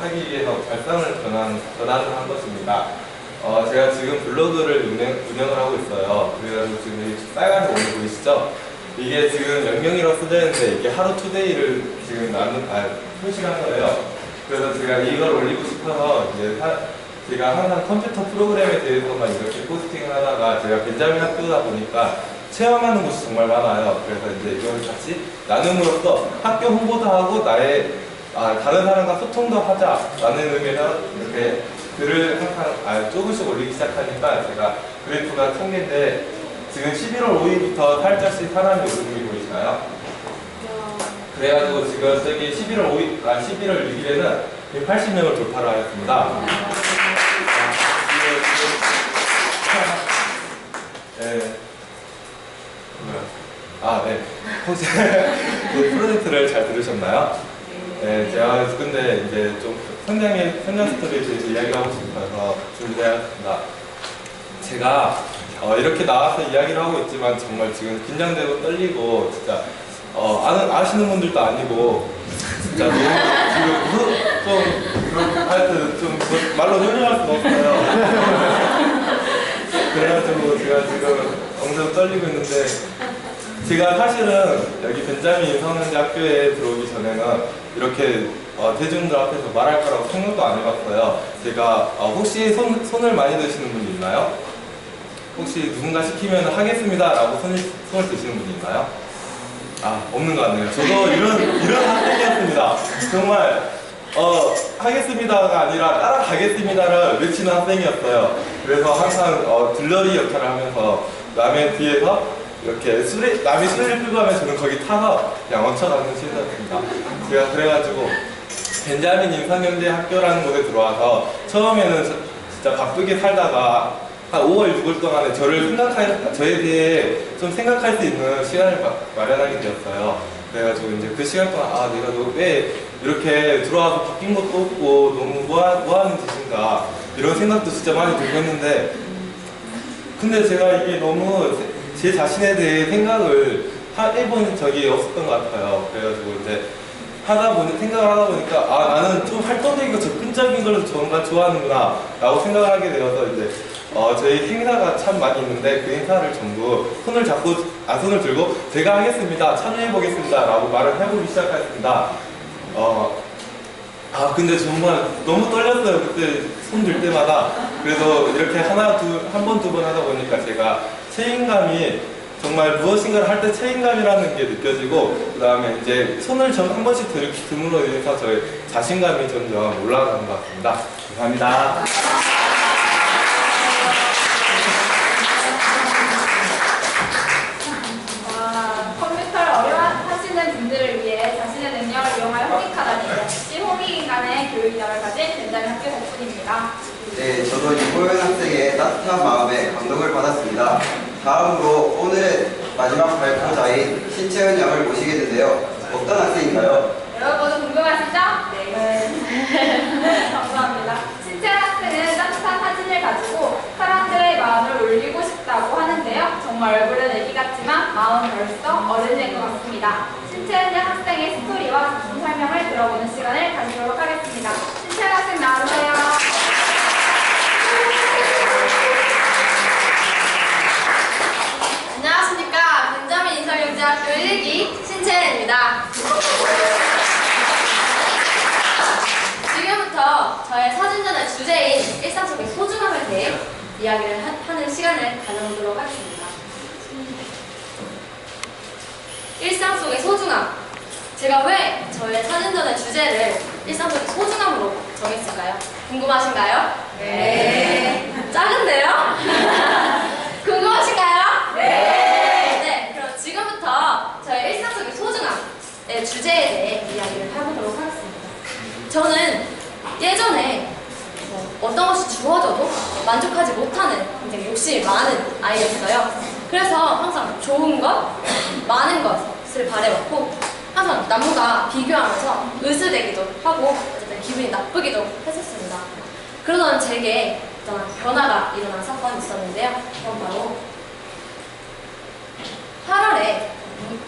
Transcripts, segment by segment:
하기 위해서 발상을 전환한 것입니다. 제가 지금 블로그를 운영을 하고 있어요. 그래가지고 지금 여기 빨간색 오늘 보이시죠? 이게 지금 명령이라고 써져 있는데 이게 하루 투데이를 지금 표시한 거예요. 그래서 제가 이걸 올리고 싶어서 이제 제가 항상 컴퓨터 프로그램에 대해서만 이렇게 포스팅을 하다가 제가 벤자민 학교다 보니까 체험하는 곳이 정말 많아요. 그래서 이제 이걸 같이 나눔으로써 학교 홍보도 하고 다른 사람과 소통도 하자라는 의미에서 이렇게 글을 항상 조금씩 올리기 시작하니까 제가 그래프가 1000개인데 지금 11월 5일부터 살짝씩 사람이 오르는 게 보이시나요? 그래가지고 지금 저기 11월 6일에는 80명을 돌파를 하였습니다. 네. 네. 혹시 그 프로젝트를 잘 들으셨나요? 네, 제가 근데 이제 좀 성장 스토리에 대해서 이야기하고 싶어서 준비되었습니다. 제가 이렇게 나와서 이야기를 하고 있지만 정말 지금 긴장되고 떨리고 진짜 아시는 분들도 아니고 진짜 너무 지금 하여튼 좀 말로 설명할 수가 없어요. 그래가지고 제가 지금 엄청 떨리고 있는데 제가 사실은 여기 벤자민 인성현대학교에 들어오기 전에는 이렇게 대중들 앞에서 말할 거라고 생각도 안 해봤어요. 제가 혹시 손을 많이 드시는 분이 있나요? 혹시 누군가 시키면 하겠습니다 라고 손을 드시는 분이 있나요? 없는 것 같네요. 저도 이런 학생이었습니다. 정말 하겠습니다가 아니라 따라가겠습니다를 외치는 학생이었어요. 그래서 항상 들러리 역할을 하면서 남의 뒤에서 이렇게 남이 수레를 끌고 가면 저는 거기 타서 그냥 얹혀가는 시대였습니다. 제가 그래가지고 벤자민 인성현대 학교라는 곳에 들어와서 처음에는 진짜 바쁘게 살다가 한 5월 6월 동안에 저에 대해 좀 생각할 수 있는 시간을 마련하게 되었어요. 그래가지고 이제 그 시간 동안 내가 왜 이렇게 들어와서 바뀐 것도 없고 너무 뭐 하는 짓인가 이런 생각도 진짜 많이 들고 했는데 근데 제가 이게 너무 제 자신에 대해 생각을 해본 적이 없었던 것 같아요. 그래가지고 이제 생각을 하다 보니까 나는 좀 활동적이고 적극적인 걸 정말 좋아하는구나 라고 생각을 하게 되어서 이제 저희 행사가 참 많이 있는데 그 행사를 전부 손을 들고 제가 하겠습니다, 참여해보겠습니다 라고 말을 해보기 시작했습니다. 근데 정말 너무 떨렸어요. 그때 손 들 때마다. 그래서 이렇게 한 번, 두 번 하다 보니까 제가 책임감이 정말 무엇인가를 할 때 책임감이라는 게 느껴지고 그 다음에 이제 손을 한 번씩 듦으로 인해서 저의 자신감이 점점 올라가는 것 같습니다. 감사합니다. 컴퓨터를 어려워하시는 분들을 위해 자신의 능력을 이용할 홍익하다니 역시 홍익인간의 교육이담을 가진 벤자민 학교 덕분입니다. 네, 저도 이보현 학생의 따뜻한 마음에 감동을 받았습니다. 다음으로 오늘의 마지막 발표자인 신채은 양을 모시겠는데요. 어떤 학생인가요? 여러분 모두 궁금하시죠? 네. 감사합니다. 신채은 학생은 따뜻한 사진을 가지고 사람들의 마음을 울리고 싶다고 하는데요. 정말 얼굴은 애기 같지만 마음은 벌써 어른인 것 같습니다. 신채은 학생의 스토리와 작품 설명을 들어보는 시간을 가지도록 하겠습니다. 신채은 학생 나와주세요. 안녕하십니까. 벤자민 인성현대학교 1기 신채은입니다. 지금부터 저의 사진전의 주제인 일상 속의 소중함에 대해 이야기를 하는 시간을 가져보도록 하겠습니다. 일상 속의 소중함. 제가 왜 저의 사진전의 주제를 일상 속의 소중함으로 정했을까요? 궁금하신가요? 네. 작은데요? 궁금하신가요? 네. 그럼 지금부터 저의 일상 속의 소중함의 주제에 대해 이야기를 해보도록 하겠습니다. 저는 예전에 어떤 것이 주어져도 만족하지 못하는 굉장히 욕심이 많은 아이였어요. 그래서 항상 좋은 것, 많은 것을 바라봤고 항상 남과 비교하면서 으스대기도 하고 어쨌든 기분이 나쁘기도 했었습니다. 그러던 제게 어떤 변화가 일어난 사건이 있었는데요. 그건 바로 8월에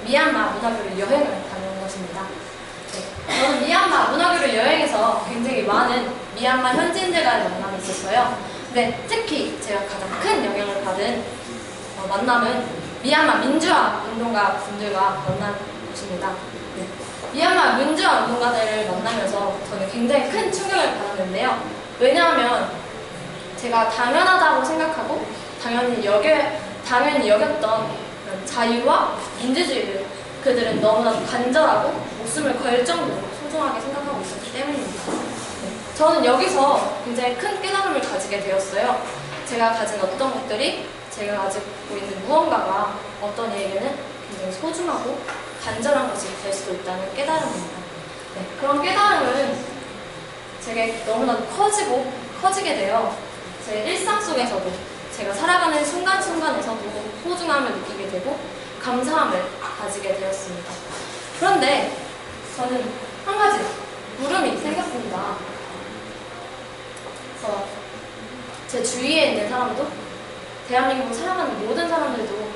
미얀마 문화교류 여행을 다녀온 것입니다. 저는 미얀마 문화교류 여행에서 굉장히 많은 미얀마 현지인들과의 만남이 있었어요. 근데 특히 제가 가장 큰 영향을 받은 만남은 미얀마 민주화 운동가 분들과 만난 것입니다. 네. 미얀마 민주화 운동가들을 만나면서 저는 굉장히 큰 충격을 받았는데요. 왜냐하면 제가 당연하다고 생각하고 당연히 여겼던 그런 자유와 민주주의를 그들은 너무나도 간절하고 목숨을 걸 정도로 소중하게 생각하고 있었기 때문입니다. 네. 저는 여기서 굉장히 큰 깨달음을 가지게 되었어요. 제가 가진 어떤 것들이 제가 가지고 있는 무언가가 어떤 이에게는 굉장히 소중하고 간절한 것이 될 수도 있다는 깨달음입니다. 네. 그런 깨달음은 제게 너무나도 커지게 되어 제 일상 속에서도 제가 살아가는 순간순간에서도 소중함을 느끼게 되고 감사함을 가지게 되었습니다. 그런데 저는 한 가지 물음이 생겼습니다. 그래서 제 주위에 있는 사람도 대한민국을 살아가는 모든 사람들도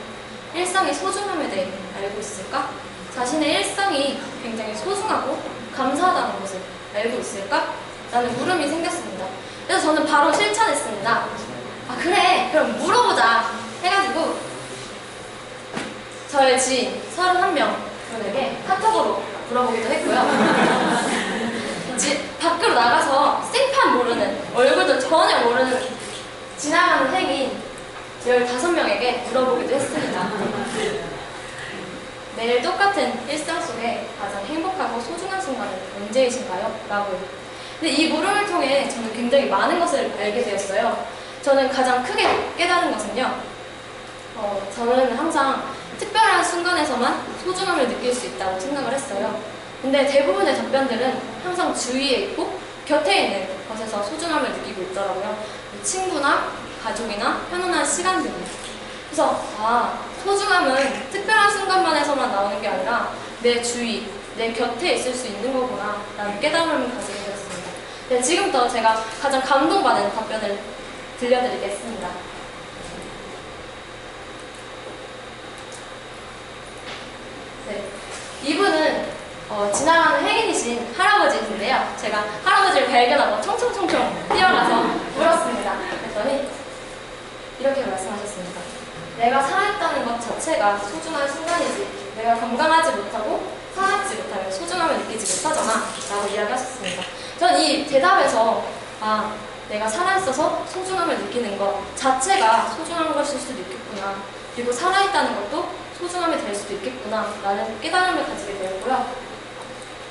일상의 소중함에 대해 알고 있을까? 자신의 일상이 굉장히 소중하고 감사하다는 것을 알고 있을까? 라는 물음이 생겼습니다. 그래서 저는 바로 실천했습니다. 아 그래 그럼 물어보자 해가지고 저의 지인 31명 분에게 카톡으로 물어보기도 했고요. 밖으로 나가서 생판 모르는 얼굴도 전혀 모르는 지나가는 행인 15명에게 물어보기도 했습니다. 매일 똑같은 일상 속에 가장 행복하고 소중한 순간은 언제이신가요? 라고요. 근데 이 물음을 통해 저는 굉장히 많은 것을 알게 되었어요. 저는 가장 크게 깨달은 것은요. 저는 항상 특별한 순간에서만 소중함을 느낄 수 있다고 생각을 했어요. 근데 대부분의 답변들은 항상 주위에 있고 곁에 있는 것에서 소중함을 느끼고 있더라고요. 친구나 가족이나 편안한 시간들이요. 그래서 소중함은 특별한 순간만에서만 나오는 게 아니라 내 주위, 내 곁에 있을 수 있는 거구나 라는 깨달음을 가지게 되었습니다. 네, 지금부터 제가 가장 감동받은 답변을 들려드리겠습니다. 네, 이분은 지나가는 행인이신 할아버지이신데요. 제가 할아버지를 발견하고 총총총총 뛰어가서 물었습니다. 그랬더니 이렇게 말씀하셨습니다. 내가 살아있다는 것 자체가 소중한 순간이지 내가 건강하지 못하고 살아있지 못하면 소중함을 느끼지 못하잖아 라고 이야기하셨습니다. 전 이 대답에서 내가 살아있어서 소중함을 느끼는 것 자체가 소중한 것일 수도 있겠구나, 그리고 살아있다는 것도 소중함이 될 수도 있겠구나 라는 깨달음을 가지게 되었고요.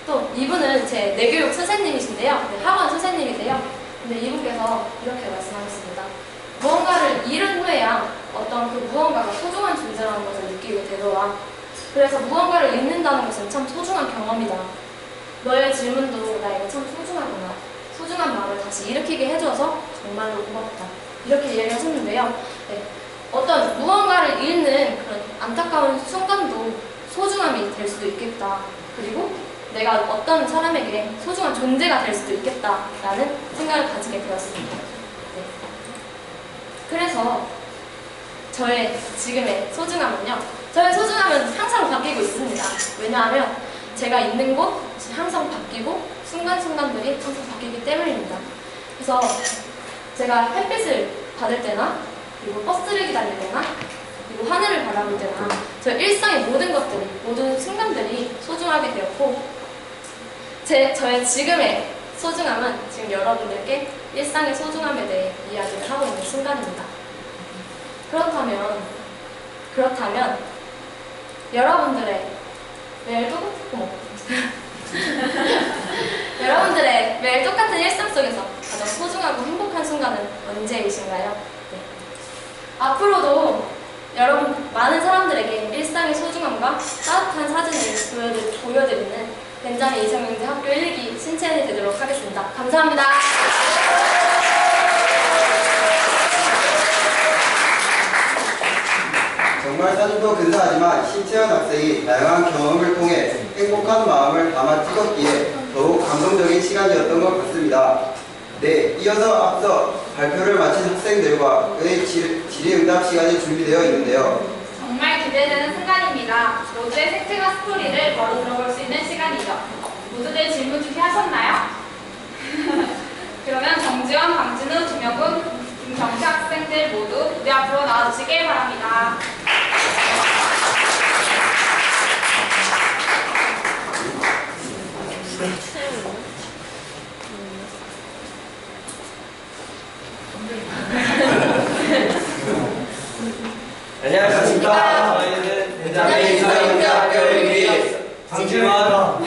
또 이분은 제 내교육 선생님이신데요. 네, 학원 선생님인데요. 근데 이분께서 이렇게 말씀하셨습니다. 무언가를 잃은 후에야 어떤 그 무언가가 소중한 존재라는 것을 느끼게 되더라. 그래서 무언가를 잃는다는 것은 참 소중한 경험이다. 너의 질문도 나에게 참 소중하구나. 소중한 마음을 다시 일으키게 해줘서 정말로 고맙다. 이렇게 이야기하셨는데요. 네, 어떤 무언가를 잃는 그런 안타까운 순간도 소중함이 될 수도 있겠다. 그리고 내가 어떤 사람에게 소중한 존재가 될 수도 있겠다라는 생각을 가지게 되었습니다. 네. 그래서 저의 지금의 소중함은요. 저의 소중함은 항상 바뀌고 있습니다. 왜냐하면 제가 있는 곳 항상 바뀌고 순간순간들이 항상 바뀌기 때문입니다. 그래서 제가 햇빛을 받을 때나 그리고 버스를 기다릴 때나 그리고 하늘을 바라볼 때나 저의 일상의 모든 것들이, 모든 순간들이 소중하게 되었고 저의 지금의 소중함은 지금 여러분들께 일상의 소중함에 대해 이야기를 하고 있는 순간입니다. 그렇다면 여러분들의 매일 똑같은 일상 속에서 가장 소중하고 행복한 순간은 언제이신가요? 네. 앞으로도 여러분 많은 사람들에게 일상의 소중함과 따뜻한 사진을 보여드리는 벤자민 이성영대 학교 1기 신채연이 되도록 하겠습니다. 감사합니다. 정말 사진도 근사하지만 신채연 학생이 다양한 경험을 통해 행복한 마음을 담아 찍었기에 더욱 감동적인 시간이었던 것 같습니다. 네, 이어서 앞서 발표를 마친 학생들과 그의 질의응답 시간이 준비되어 있는데요. 정말 기대되는 순간입니다. 모두의 생태과 스토리를 바로 들어볼 수 있는 시간이죠. 모두들 질문 준비하셨나요? 주시길 바랍니다. 안녕하십니까. 저희는 벤자민 서영대학교 1기 장지환,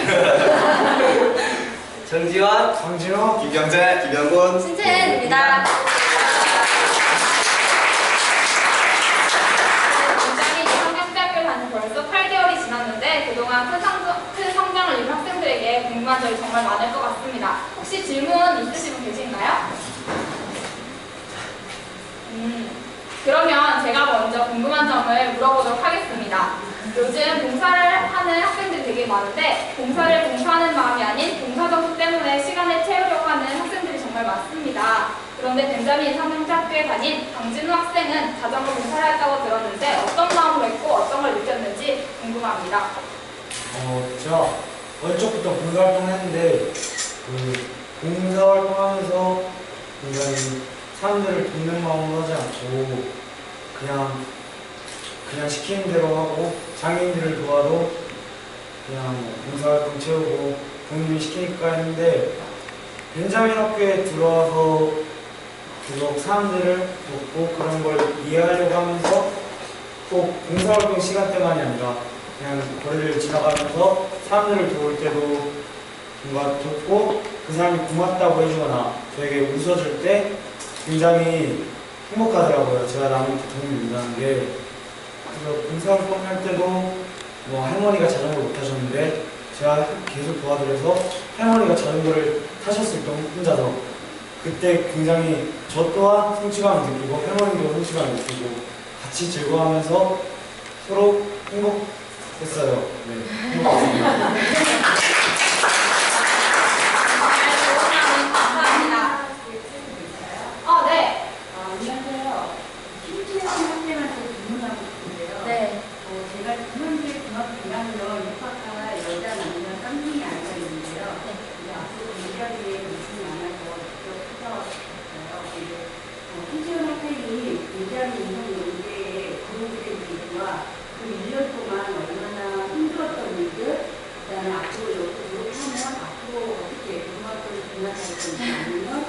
정지환, 강진호, 김경재, 김영곤, 신채은입니다. 굉장히 성경대학교 다닌 벌써 8개월이 지났는데 그동안 큰 성장을 이룬 학생들에게 궁금한 점이 정말 많을 것 같습니다. 혹시 질문 있으신 분 계신가요? 그러면 제가 먼저 궁금한 점을 물어보도록 하겠습니다. 요즘 봉사를 하는 학생들이 되게 많은데 봉사하는 마음이 아닌 봉사정수 때문에 시간을 채우려고 하는 학생들이 정말 많습니다. 그런데 벤자민 성경대학교에 다닌 강진우 학생은 자전거 봉사를 했다고 들었는데 어떤 마음으로 했고 어떤 걸 느꼈는지 궁금합니다. 제가 어릴 적부터 봉사활동을 했는데 봉사활동하면서 굉장히 사람들을 돕는 마음으로 하지 않고 그냥 시키는 대로 하고 장애인들을 도와도 그냥 봉사활동 채우고 부모님이 시키니까 했는데 벤자민 학교에 들어와서 계속 사람들을 돕고 그런 걸 이해하려고 하면서 꼭 봉사활동 시간대만이 아니라 그냥 거리를 지나가면서 사람들을 도울 때도 뭔가 돕고 그 사람이 고맙다고 해주거나 저에게 웃어줄 때 굉장히 행복하더라고요. 제가 남한테 도움이 된다는 게. 그래서 봉사활동 할 때도 뭐 할머니가 자전거 못 타셨는데 제가 계속 도와드려서 할머니가 자전거를 타셨을 때 혼자서 그때 굉장히 저 또한 성취감을 느끼고 할머니도 성취감을 느끼고 같이 즐거워하면서 서로 행복했어요. 네, 행복했습니다. 감사합니다. 네. 안녕하세요. 신채연 학생한테 질문하고 싶은데요. 네. 제가 중앙대 중학교 1학년 6학과가 여자, 남녀 쌍둥이 아이가 있는데요. 이제 앞으로 공부하기에 관심이 많아서 직접 찾아왔어요. 근데 신채연 학생이 굉장히 인성연대에 들어오게 된 계기와 그 1년 동안 얼마나 힘들었던 일들, 그다음에 앞으로 여기서 졸업하면 앞으로 어떻게 고등학교를 진학할 건지 아니면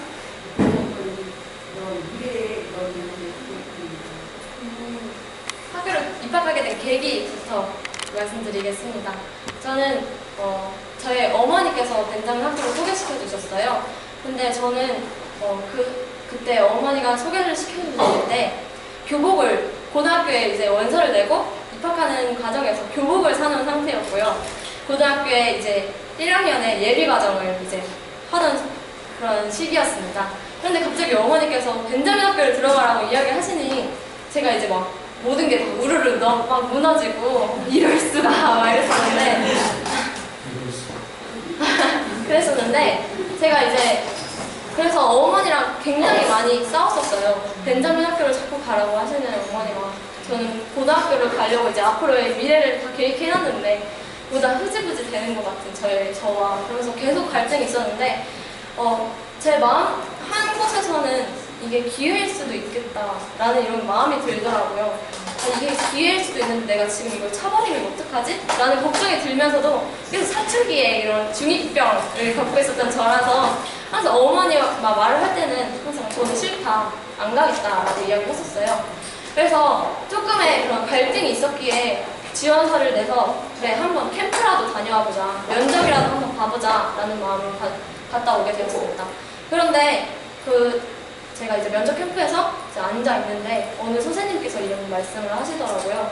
미래에 그런 일을 학교를 입학하게 된 계기부터 말씀드리겠습니다. 저는 저의 어머니께서 벤자민 학교를 소개시켜 주셨어요. 근데 저는 그때 어머니가 소개를 시켜주셨는데 교복을 고등학교에 이제 원서를 내고 입학하는 과정에서 교복을 사는 상태였고요. 고등학교에 이제 1학년에 예비 과정을 이제 하던 그런 시기였습니다. 그런데 갑자기 어머니께서 벤자민 학교를 들어가라고 이야기하시니 제가 이제 막 모든 게 다 우르르 막 무너지고 이럴 수가 막 이랬었는데 그랬었는데 제가 이제 그래서 어머니랑 굉장히 많이 싸웠었어요. 벤자민 학교를 자꾸 가라고 하시는 어머니가 저는 고등학교를 가려고 이제 앞으로의 미래를 다 계획해놨는데 보다 흐지부지 되는 것 같은 저와 그래서 계속 갈등이 있었는데 제 마음 한 곳에서는 이게 기회일 수도 있겠다라는 이런 마음이 들더라고요. 이게 기회일 수도 있는데 내가 지금 이걸 차버리면 어떡하지? 라는 걱정이 들면서도 계속 사춘기에 이런 중2병을 겪고 있었던 저라서 항상 어머니가 말을 할 때는 항상 저는 싫다, 안 가겠다라고 이야기를 했었어요. 그래서 조금의 그런 갈등이 있었기에 지원서를 내서 그래 한번 캠프라도 다녀와보자, 면접이라도 한번 봐보자 라는 마음을 갔다 오게 되었습니다. 그런데 제가 이제 면접 캠프에서 이제 앉아 있는데 어느 선생님께서 이런 말씀을 하시더라고요.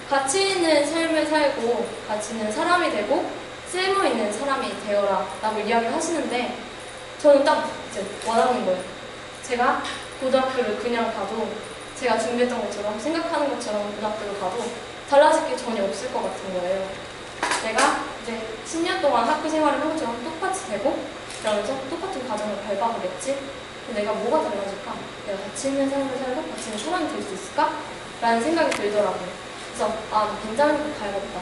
가치 있는 삶을 살고 가치 있는 사람이 되고 쓸모 있는 사람이 되어라 라고 이야기를 하시는데 저는 딱 이제 와닿는 거예요. 제가 고등학교를 그냥 가도 제가 준비했던 것처럼 생각하는 것처럼 고등학교를 가도 달라질 게 전혀 없을 것 같은 거예요. 내가 이제 10년 동안 학교 생활을 한 것처럼 똑같이 되고 그러면서 똑같은 과정을 밟아보겠지? 내가 뭐가 달라질까? 내가 가치 있는 삶을 살고 가치 있는 사람이 될 수 있을까? 라는 생각이 들더라고요. 그래서 벤자민 학교 가야겠다.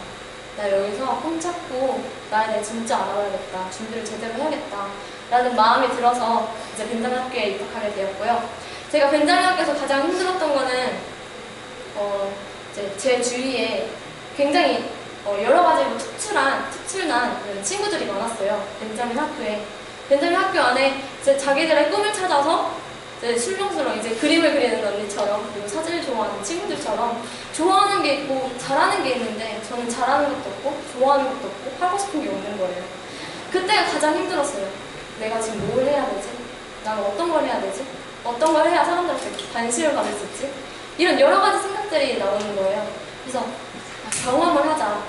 나 여기서 꿈 찾고 나에 대해 진짜 알아봐야겠다. 준비를 제대로 해야겠다. 라는 마음이 들어서 이제 벤자민 학교에 입학하게 되었고요. 제가 벤자민 학교에서 가장 힘들었던 거는 이제 제 주위에 굉장히 여러 가지로 특출난 그런 친구들이 많았어요. 벤자민 학교에. 벤자민 학교 안에 이제 자기들의 꿈을 찾아서 이제 술렁술렁 이제 그림을 그리는 언니처럼, 그리고 사진을 좋아하는 친구들처럼 좋아하는 게 있고 잘하는 게 있는데, 저는 잘하는 것도 없고 좋아하는 것도 없고 하고 싶은 게 없는 거예요. 그때가 가장 힘들었어요. 내가 지금 뭘 해야 되지? 나는 어떤 걸 해야 되지? 어떤 걸 해야 사람들한테 관심을 받을 수 있지? 이런 여러 가지 생각들이 나오는 거예요. 그래서 경험을 하자,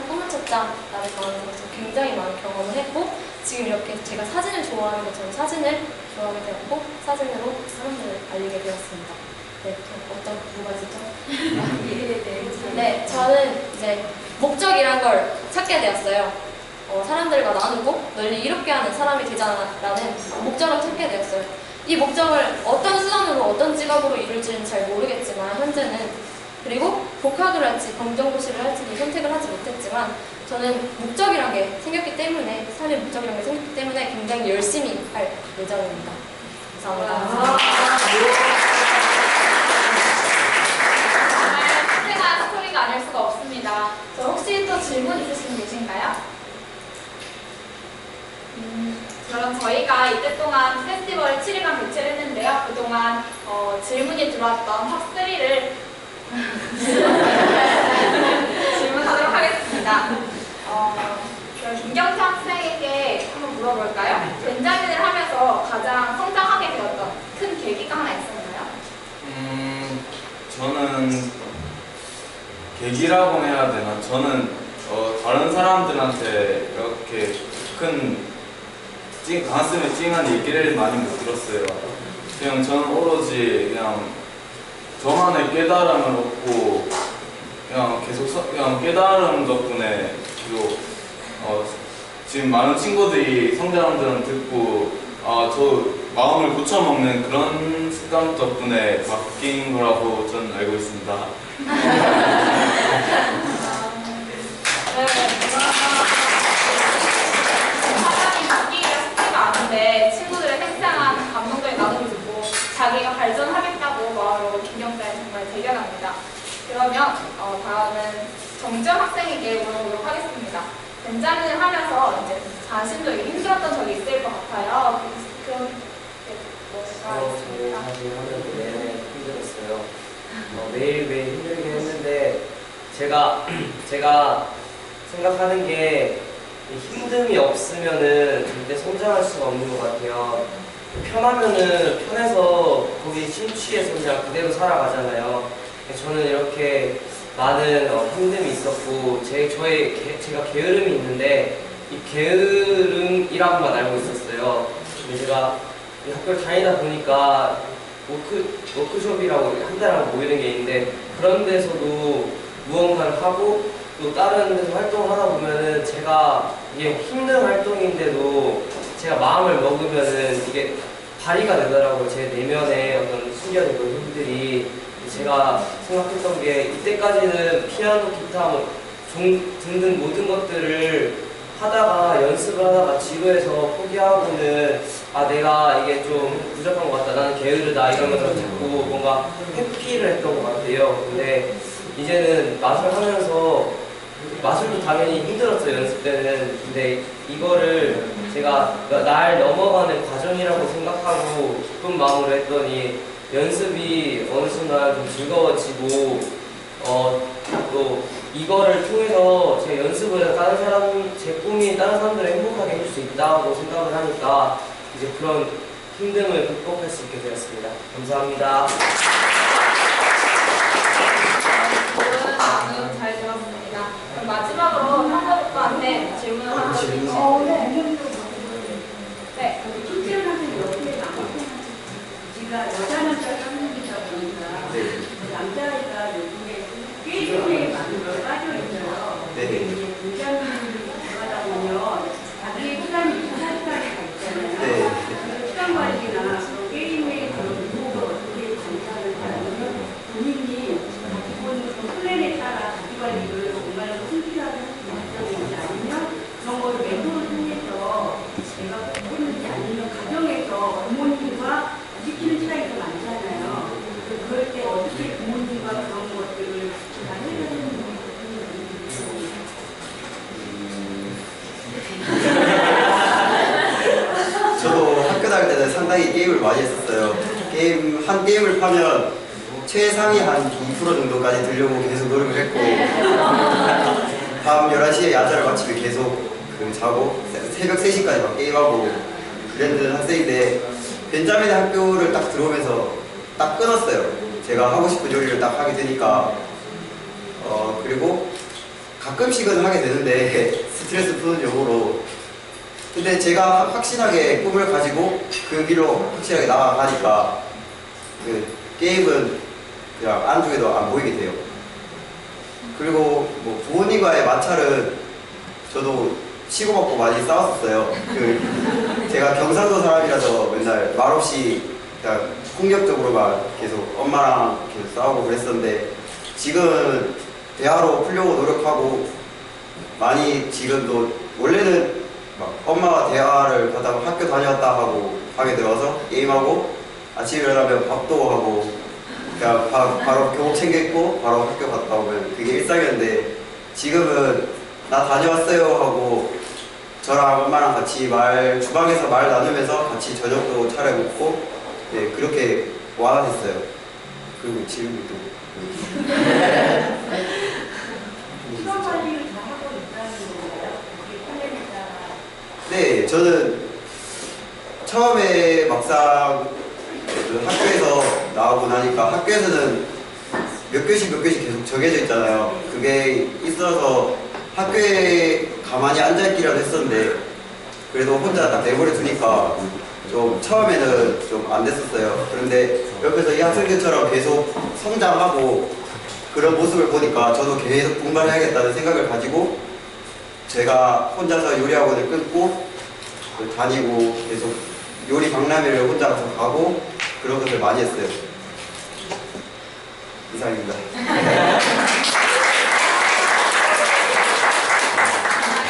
꿈을 찾자 라는 마음으로서 굉장히 많은 경험을 했고, 지금 이렇게 제가 사진을 좋아하는 것처럼 사진을 좋아하게 되었고, 사진으로 사람들을 알리게 되었습니다. 네, 어떤 뭐가지죠? 네, 저는 이제 목적이란 걸 찾게 되었어요. 사람들과 나누고 널리 이롭게 하는 사람이 되자라는 목적을 찾게 되었어요. 이 목적을 어떤 수단으로 어떤 직업으로 이룰지는 잘 모르겠지만 현재는, 그리고 복학을 할지 검정고시를 할지도 선택을 하지 못했지만, 저는 목적이란 게 생겼기 때문에, 삶의 목적이란 게 생겼기 때문에 굉장히 열심히 할 예정입니다. 감사합니다. 정말 생생한 스토리가 아닐 수가 없습니다. 저 혹시 또 질문 있으신 분 계신가요? 그럼 저희가 이때 동안 페스티벌 7일간 개최를 했는데요. 그동안 질문이 들어왔던 탑3를 질문하도록 하겠습니다. 그럼 김경태 학생에게 한번 물어볼까요? 벤자민을 하면서 가장 성장하게 되었던 큰 계기가 하나 있었나요? 저는 계기라고 해야 되나? 저는 다른 사람들한테 이렇게 큰 가슴에 찡한 얘기를 많이 못 들었어요. 그냥 저는 오로지 그냥 저만의 깨달음을 얻고 그냥 계속 그냥 깨달음 덕분에 계속 지금 많은 친구들이 성장들은 듣고 저 마음을 고쳐먹는 그런 습관 덕분에 바뀐 거라고 저는 알고 있습니다. 사람이 바뀌기가 쉽지가 않은데 친구들의 생생한 감동적인 나눔을 듣고 자기가 발전하겠다고 마음으로 김경태에 정말 대견합니다. 그러면 다음은 정지현 학생에게 물어보도록 하겠습니다. 벤자민을 하면서 이제 자신도 힘들었던 적이 있을 것 같아요. 그럼 저는 사실 하면서 내내 힘들었어요. 매일매일 힘들긴 했는데 제가 생각하는 게 힘듦이 없으면은 절대 성장할 수가 없는 것 같아요. 편하면은 편해서 거기 심취해서 그냥 그대로 살아가잖아요. 저는 이렇게 많은 힘듦이 있었고 제가 게으름이 있는데 이 게으름이라고만 알고 있었어요. 근데 제가 이 학교를 다니다 보니까 워크숍이라고 한 달에 모이는 게 있는데 그런 데서도 무언가를 하고 또 다른 데서 활동을 하다 보면은 제가 이게 힘든 활동인데도 제가 마음을 먹으면은 이게 발휘가 되더라고요. 제 내면의 어떤 숨겨진 그런 힘들이. 제가 생각했던 게 이때까지는 피아노, 기타, 등등 모든 것들을 하다가 연습을 하다가 지루해서 포기하고는 내가 이게 좀 부족한 것 같다, 나는 게으르다 이러면서 자꾸 뭔가 회피를 했던 것 같아요. 근데 이제는 마술하면서 마술도 당연히 힘들었어요, 연습 때는. 근데 이거를 제가 날 넘어가는 과정이라고 생각하고 기쁜 마음으로 했더니 연습이 어느 순간 좀 즐거워지고 또 이거를 통해서 제 연습을 제 꿈이 다른 사람들을 행복하게 해줄 수 있다고 생각을 하니까 이제 그런 힘듦을 극복할 수 있게 되었습니다. 감사합니다. 좋은 나눔 잘 들었습니다. 그럼 마지막으로 상대 오빠한테 질문을 하나 드릴게요. 네. 칭찬하는 옆에 지가 여자만 짝꿍이다 보니까 남자애가 요즘에 게임에 많이 빠져 있어요. 굉장히 들어가다 보면 자기 시간이 있잖아요. 시간 관리나 게임에 그런 유혹을 어떻게 관리하는지 상당히 게임을 많이 했었어요. 한 게임을 파면 최상위 한 2% 정도까지 들려고 계속 노력을 했고 밤 11시에 야자를 마치면 계속 자고 새벽 3시까지 막 게임하고 그랬던 학생인데 벤자민의 학교를 딱 들어오면서 딱 끊었어요. 제가 하고 싶은 요리를 딱 하게 되니까 그리고 가끔씩은 하게 되는데 스트레스 푸는 용으로 근데 제가 확실하게 꿈을 가지고 그 길로 확실하게 나아가니까 그 게임은 그냥 안쪽에도 안 보이게 돼요. 그리고 뭐 부모님과의 마찰은 저도 치고받고 많이 싸웠었어요. 제가 경상도 사람이라서 맨날 말없이 그냥 폭력적으로만 계속 엄마랑 계속 싸우고 그랬었는데 지금은 대화로 풀려고 노력하고 많이 지금도 원래는 막 엄마와 대화를 하다가 학교 다녀왔다 하고 방에 들어와서 게임하고 아침에 일어나면 밥도 하고 그냥 바로 교복 챙겼고 바로 학교 갔다 오면 그게 일상이었는데 지금은 나 다녀왔어요 하고 저랑 엄마랑 같이 주방에서 말 나누면서 같이 저녁도 차려 먹고 네 그렇게 완화됐어요. 그리고 지금도 시간 관리를 잘 하고 있다는 건가요? 그게 콜레리가 네, 저는 처음에 막상 그 학교에서 나오고 나니까 학교에서는 몇 교시 계속 정해져 있잖아요. 그게 있어서 학교에 가만히 앉아있기라도 했었는데 그래도 혼자 딱 내버려 두니까 좀 처음에는 좀 안 됐었어요. 그런데 옆에서 이 학생들처럼 계속 성장하고 그런 모습을 보니까 저도 계속 분발해야겠다는 생각을 가지고 제가 혼자서 요리학원을 끊고 다니고 계속 요리 박람회를 혼자 가고 그런 것을 많이 했어요. 이상입니다.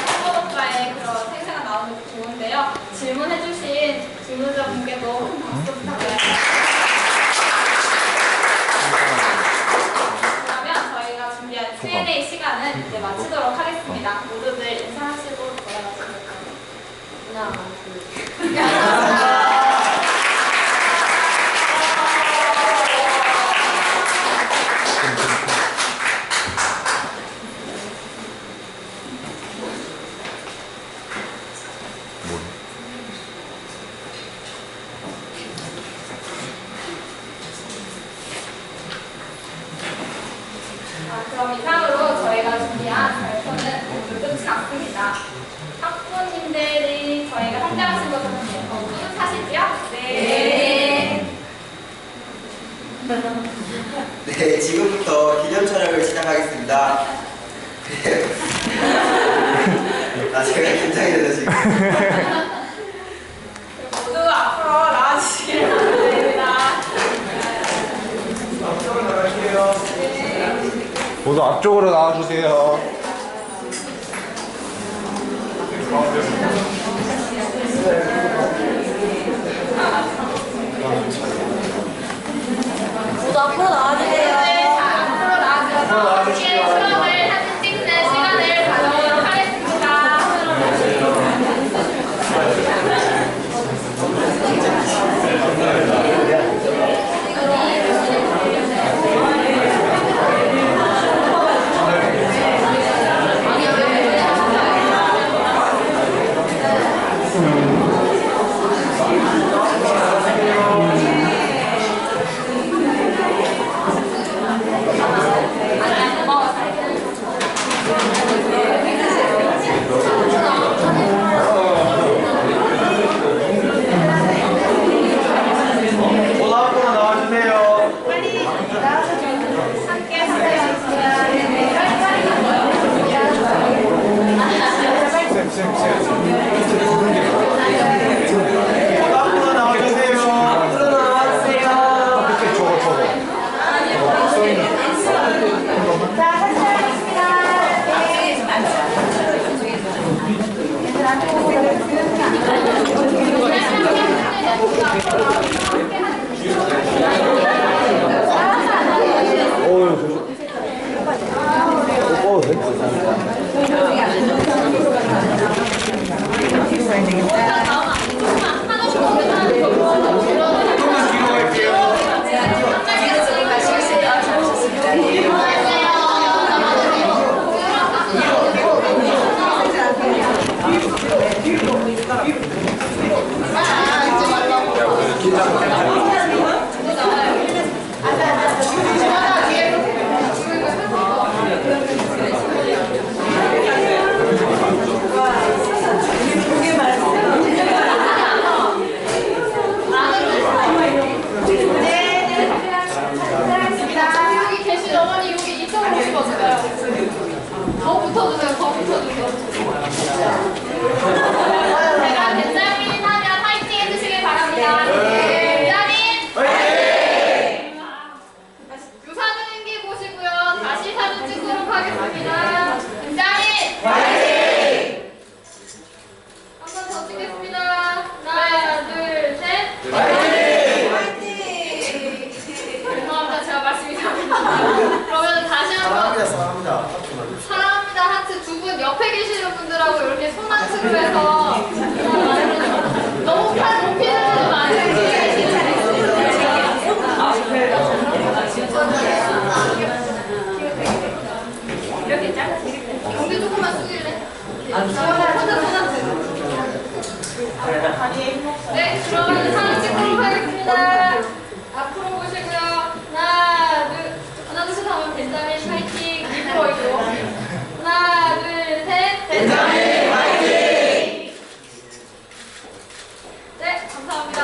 학교과의 그런 생생한 나오는 게 좋은데요. 질문해주신 질문자분께도 큰 박수 부탁드립니다. 그러면 저희가 준비한 Q&A 시간은 이제 마치도록 하겠습니다. 모두들 인사하시고 돌아가시면 하나, 둘, 그럼 이상으로 저희가 준비한 발표는 모두 끝이 났습니다. 학부님들이 저희가 성장하신 것을 뿌듯하시죠? 네. 네, 지금부터 기념 촬영을 시작하겠습니다. 제가 긴장이 돼서 지금. 모두 앞으로 나와주시길 바랍니다. 앞쪽으로 나갈게요. 모두 앞쪽으로 나와주세요. 모두 앞으로 나와주세요. 앞으로 나와주셔서 함께 수업을 사진 찍는 시간을 가져보도록 하겠습니다. 식으로 해서 너무 팔 높이는 건 많이 이렇게 짧게 경기 조금만 숙일래? 네, 그러면 사진 찍도록 하겠습니다. 앞으로 보시고요. 하나, 둘, 셋 하면 벤자민 파이팅! 입으로 입으로. 하나, 둘, 셋. 벤자민 파이팅! 네, 감사합니다.